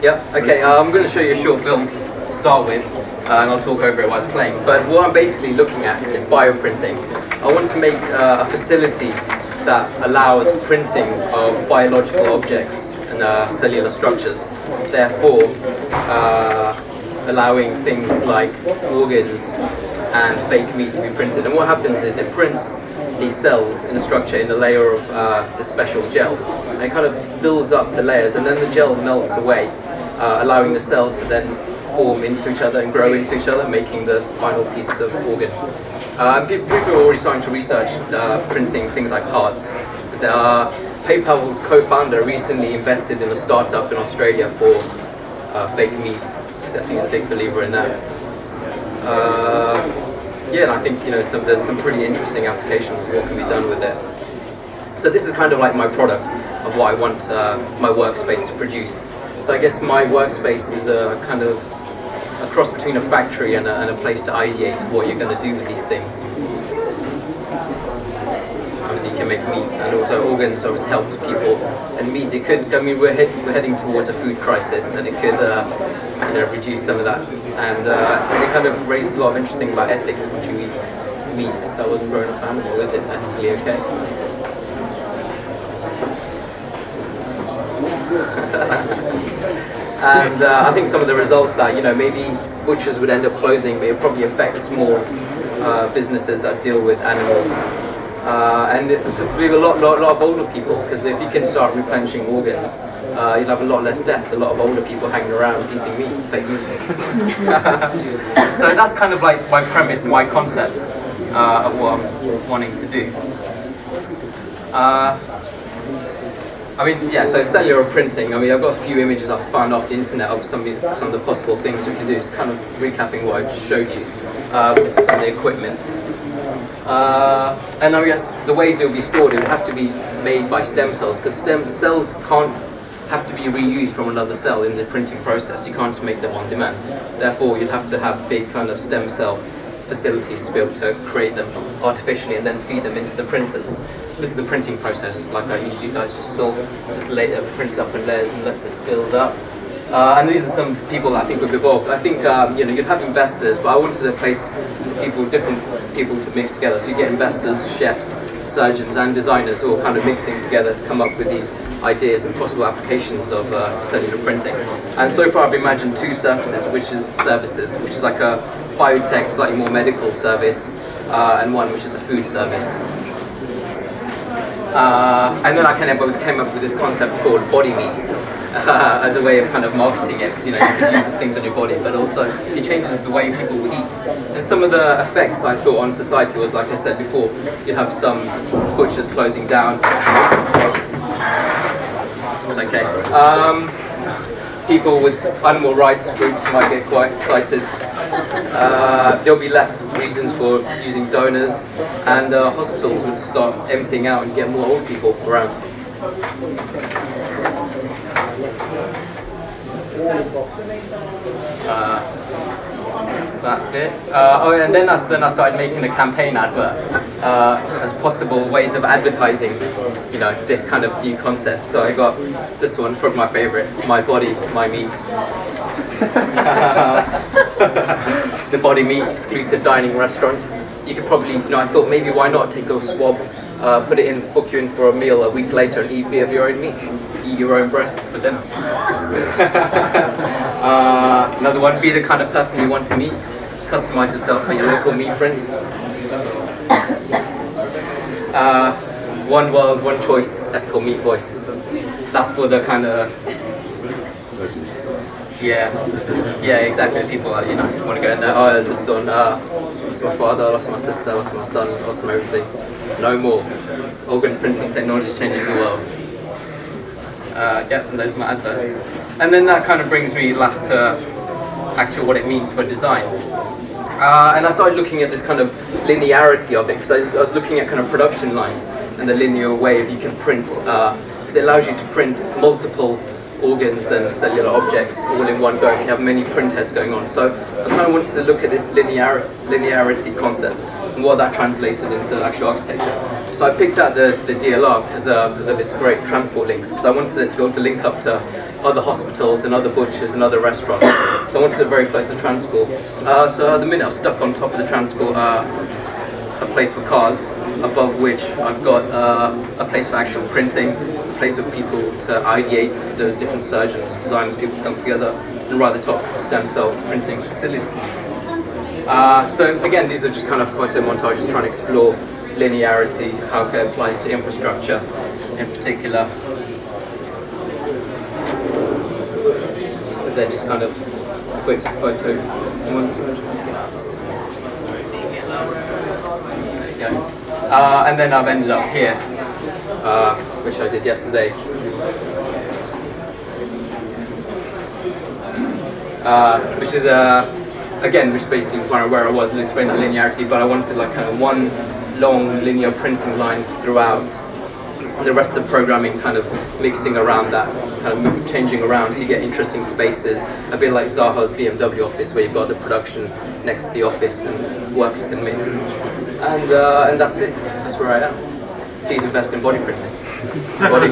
Yep, okay, I'm going to show you a short film to start with, and I'll talk over it while it's playing. But what I'm basically looking at is bioprinting. I want to make a facility that allows printing of biological objects and cellular structures, therefore allowing things like organs and fake meat to be printed. And what happens is it prints these cells in a structure in a layer of this special gel, and it kind of builds up the layers, and then the gel melts away, allowing the cells to then form into each other and grow into each other, making the final piece of organ. People are already starting to research printing things like hearts. PayPal's co-founder recently invested in a startup in Australia for fake meat. So I think he's a big believer in that. Yeah, and I think there's some pretty interesting applications of what can be done with it. So this is kind of like my product of what I want my workspace to produce. So I guess my workspace is a kind of a cross between a factory and a place to ideate what you're going to do with these things. Obviously you can make meat, and also organs obviously help people. And meat, it could, we're heading towards a food crisis, and it could reduce some of that. And it kind of raises a lot of interesting about ethics. Would you eat meat that wasn't grown off animal? Is it ethically okay? And I think some of the results that, maybe butchers would end up closing, but it probably affects more businesses that deal with animals. And it could be a lot of older people, because if you can start replenishing organs, you'll have a lot less deaths, a lot of older people hanging around eating meat, fake meat. So that's kind of like my premise, my concept of what I'm wanting to do. So cellular printing, I've got a few images I've found off the internet of some of the possible things we can do. It's kind of recapping what I just showed you. This is some of the equipment. And I guess the ways it will be stored, it would have to be made by stem cells, because stem cells can't have to be reused from another cell in the printing process. You can't make them on demand. Therefore, you'd have to have big kind of stem cell facilities to be able to create them artificially and then feed them into the printers. This is the printing process, like you guys just saw. Just prints up in layers and lets it build up. And these are some people that I think would evolve. I think you'd have investors, but I wanted to place different people to mix together. So you get investors, chefs, surgeons, and designers all kind of mixing together to come up with these ideas and possible applications of cellular printing. And so far I've imagined two services, which is like a biotech, slightly more medical service, and one which is a food service. And then I came up with this concept called body meat as a way of kind of marketing it, because you can use things on your body, but also it changes the way people will eat. And some of the effects I thought on society was, like I said before, you have some butchers closing down. It's okay. People with animal rights groups might get quite excited. There'll be less reasons for using donors, and hospitals would start emptying out and get more old people around. That's that bit. And then I started making a campaign advert as possible ways of advertising, this kind of new concept. So I got this one, from my favorite, my body, my meat. The Body Meat exclusive dining restaurant. You could probably, I thought maybe why not take a swab, put it in, book you in for a meal a week later and eat a bit of your own meat. Eat your own breast for dinner. Another one, be the kind of person you want to meet. Customize yourself for your local meat print. One world, one choice, ethical meat voice. That's for the kind of... Yeah, exactly. People want to go in there. Oh, this one, lost my father, lost my sister, lost my son, lost my everything. No more. Organ printing technology is changing the world. And those are my adverts. And then that kind of brings me last to actually what it means for design. And I started looking at this kind of linearity of it, because I was looking at kind of production lines and the linear way if you can print, because it allows you to print multiple organs and cellular objects all in one go if you have many print heads going on. So I kind of wanted to look at this linearity concept and what that translated into actual architecture. So I picked out the DLR because of its great transport links, because I wanted it to be able to link up to other hospitals and other butchers and other restaurants. So I wanted it very close to transport. So at the minute I've stuck on top of the transport a place for cars, above which I've got a place for actual printing, a place for people to ideate for those different surgeons, designers, people to come together, and right at the top, stem cell printing facilities. So again, these are just kind of photo montages trying to explore linearity, how it applies to infrastructure in particular. They're just kind of quick photo montage. And then I've ended up here, which I did yesterday. Which is again, which is basically kind of where I was, and explain the linearity, but I wanted like kind of one long linear printing line throughout, and the rest of the programming kind of mixing around that, kind of changing around, so you get interesting spaces, a bit like Zaha's BMW office, where you've got the production next to the office and workers can mix. And that's it. That's where I am. Please invest in body printing. Body